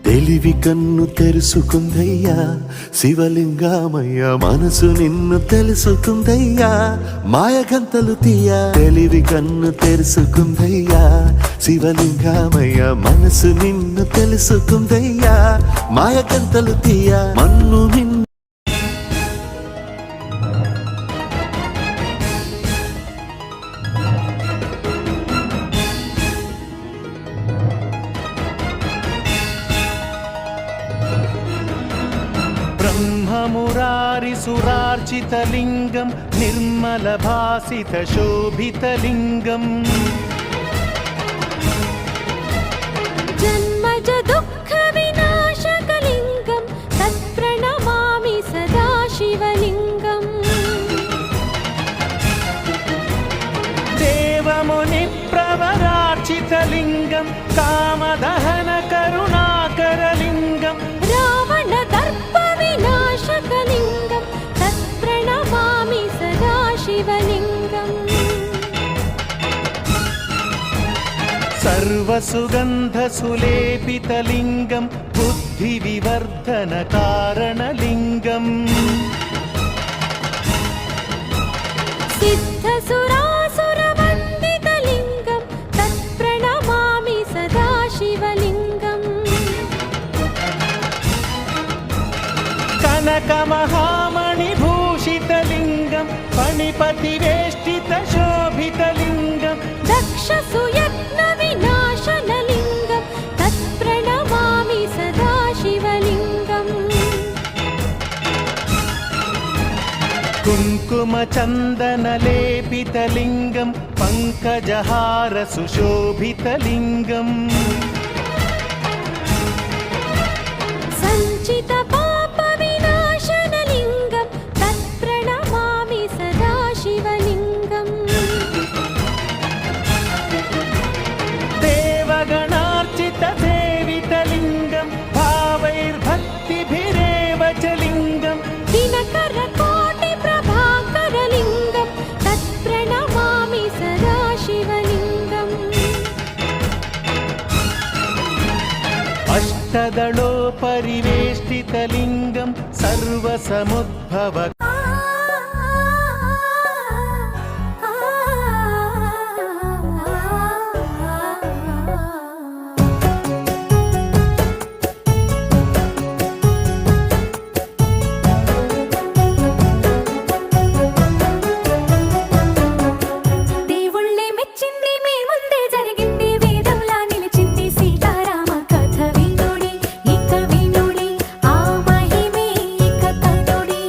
తెలివి కన్ను తెరుసుకుందయ్యా శివలింగమయ్య, మనసు నిన్ను తెలుసుకుందయ్యా మాయగంతలు తీయ. తెలివి కన్ను తెరుసుకుందయ్యా శివలింగమయ్య, మనసు నిన్ను తెలుసుకుందయ్యా మాయగంతలు తీయ. మన్ను నిన్ను ब्रह्ममुरारिसुरार्चितलिङ्गं निर्मलभासितशोभितलिङ्गम् जन्मज दुःखविनाशकलिङ्गं तत्प्रणमामि सदा शिवलिङ्गम् देवमुनिप्रवरार्चितलिङ्गं कामदहनकरुणाकरलिङ्गं रावणदर्पविनाशकलिङ्गं तत्प्रणमामि सदा शिवलिङ्गम् सर्वसुगन्धसुलेपितलिङ्गं बुद्धिविवर्धनकारणलिङ्गम् सिद्धसुरासुरवन्दितलिङ्गं तत्प्रणमामि सदा शिवलिङ्गम् कनकमहामणिभूषितलिङ्गं फणिपतिवेष्टितशोभितलिङ्गं दक्षसुयत्नविनाशनलिङ्गं तत्प्रणमामि सदा शिवलिङ्गम् कुङ्कुमचन्दनलेपितलिङ्गं पङ्कजहारसुशोभितलिङ्गम् सञ्चितपापविनाशनलिङ्गं तत्प्रणमामि सदा शिवलिङ्गम् देवगणार्चितसेवितलिङ्गं भावैर्भक्तिभिरेव च लिङ्गं दिनकरकोटिप्रभाकरलिङ्गं तत्प्रणमामि सदा शिवलिङ्गम् अष्टदलोपरिवेष्टितलिङ्गं सर्वसमुद्भव దేవుళ్ళే మెచ్చింది మీ ముందే జరిగింది వేదంలా నిలిచింది సీతారామ కథ వినుడి ఇక వినుడి ఆ మహిమే ఇక కనుడి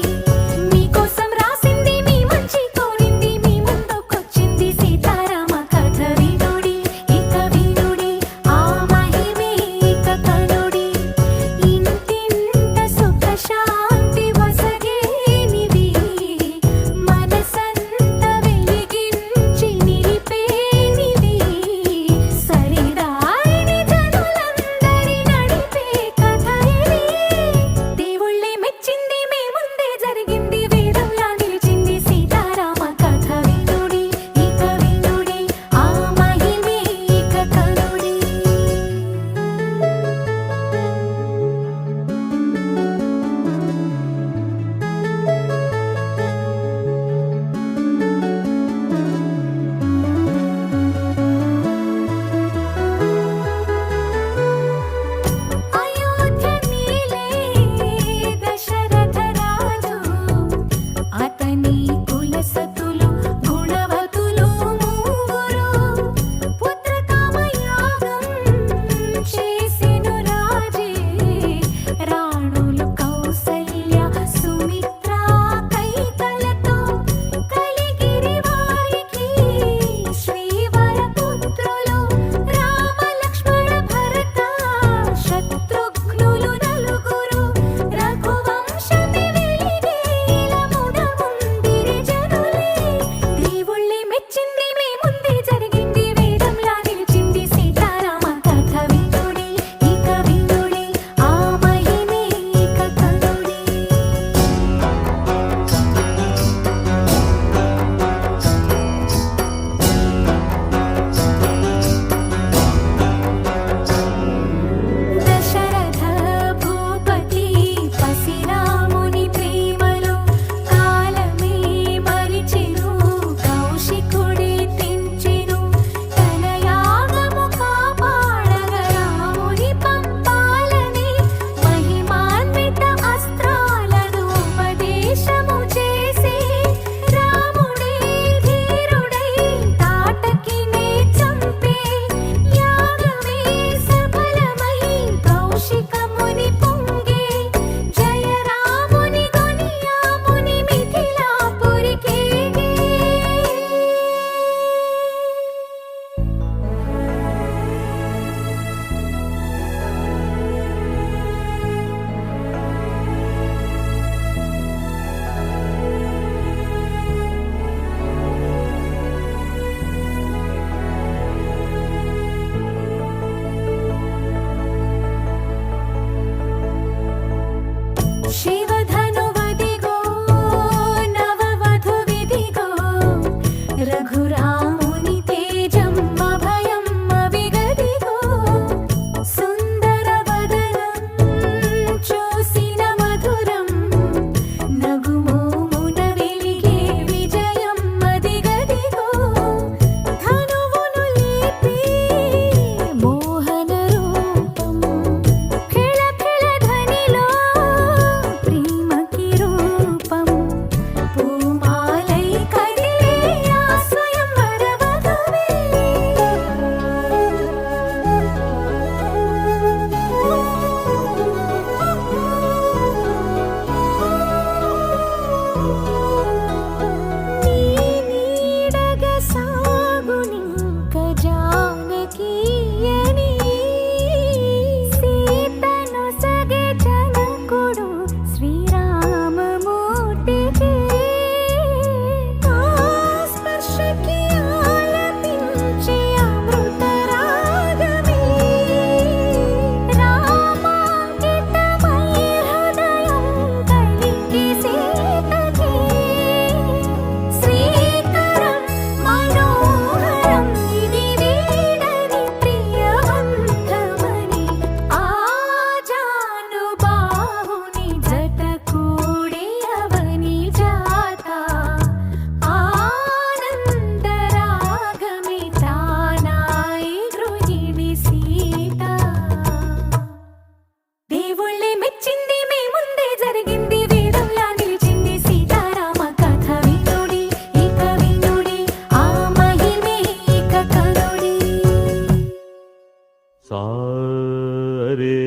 సారే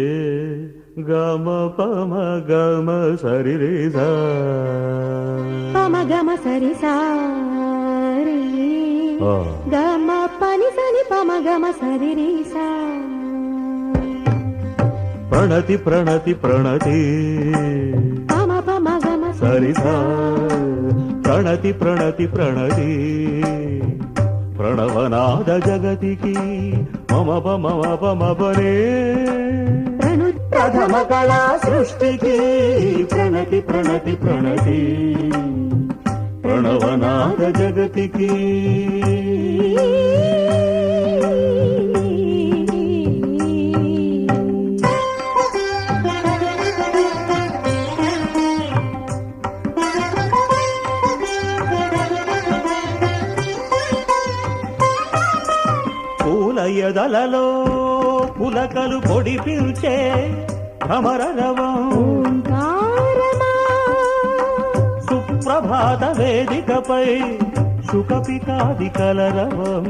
గమ పమ గమ సరి రే సా పమ గమ సరి సారి గమ పని సని పమ గమ సరి రి సా ప్రణతి ప్రణతి ప్రణతి పమ పమ గమ సరి సా ప్రణతి ప్రణతి ప్రణతి ప్రణవనాద జగతికి మమ పమ పమ పనే ప్రథమ కళా సృష్టికి ప్రణతి ప్రణతి ప్రణతి ప్రణవనాద జగతికి పూలయదలలో పులకలు పొడి పిల్చే భ్రమరరవం సుప్రభాత వేదికపై శుకపికాది కలరవం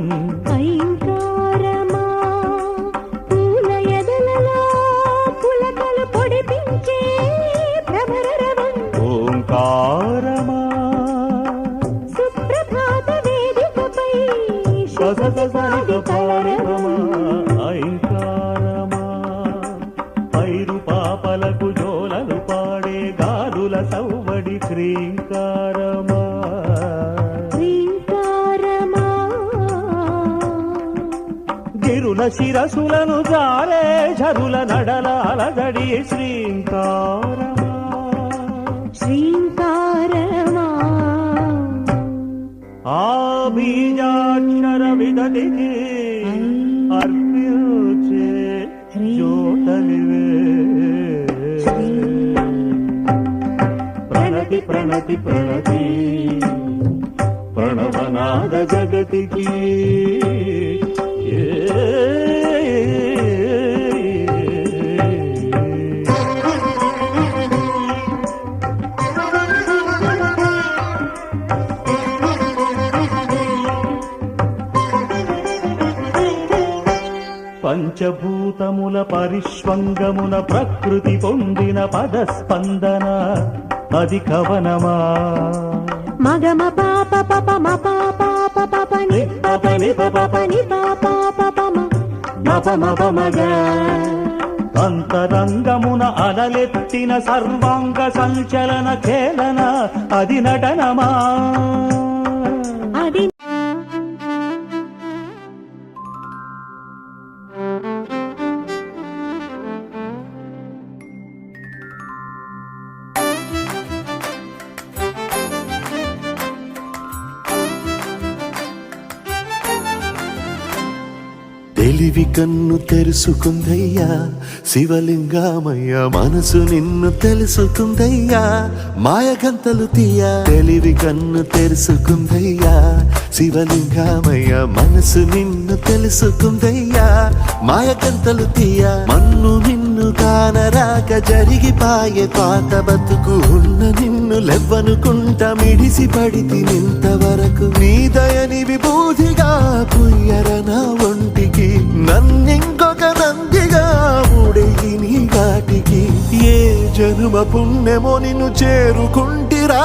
ఓంకారమా సుప్రభాత వేదికపై ఐంకారమా పైరు పాపలకు జోలలు పాడే గాలుల సౌవడి శ్రీంకారమా గిరుల శిరసులను జారే ఝరుల నడల అలజడి శ్రీంకారమా శ్రీంకారమా ఆ బీజాక్షర విదతికి అర్పించే జ్యోతలివే ప్రణతి ప్రణతి ప్రణతి ప్రణవనాద జగతికి పంచభూతముల పరిష్వంగమున ప్రకృతి పొందిన పదస్పందన అది కవనమా మగమ పాప పప మ పాప పప ని పప ని పప ని పాప పప మ మగ అంతరంగమున అలలెత్తిన సర్వాంగ సంచలన ఖేళన అది నటనమా అది తెలివి కన్ను తెరుసుకుందయ్యా శివలింగమయ్య మనసు నిన్ను తెలుసుకుందయ్యా మాయగంతలు తీయ తెలివి కన్ను తెరుసుకుందయ్యా శివలింగమయ్య మనసు నిన్ను తెలుసుకుందయ్యా మాయగంతలు తీయ మన్ను నిన్ను కానరాక జరిగిపాయే పాత బతుకు ఉన్న నిన్ను లెవ్వనుకుంట మిడిసి పడితి నింతవరకు నీ దయని విభూతిగా పుయ్యర నా ఒంటికి నన్నింకొక నందిగా ముడెయి నీ ఘాటికి ఏ జనుమ పుణ్యమో నిన్ను చేరుకుంటిరా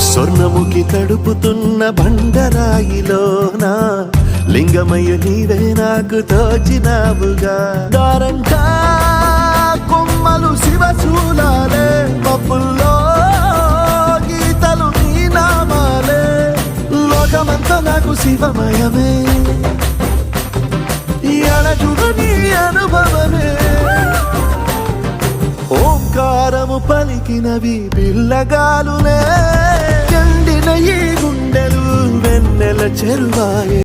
స్వర్ణముఖి తడుపుతున్న బండరాయిలోన లింగమయ్య నీవే నాకు తోచినావుగా దారంగా కొమ్మలు శివశూలాలే పప్పుల్లో గీతలు నీ నామాలే లోకమంతా నాకు శివమయమే ఈ అణజుడు నీ అనుభవమే ఓంకారము పలికినవి పిల్లగాలునే ఎండిన ఈ గుండెలు వెన్నెల చెరువాయే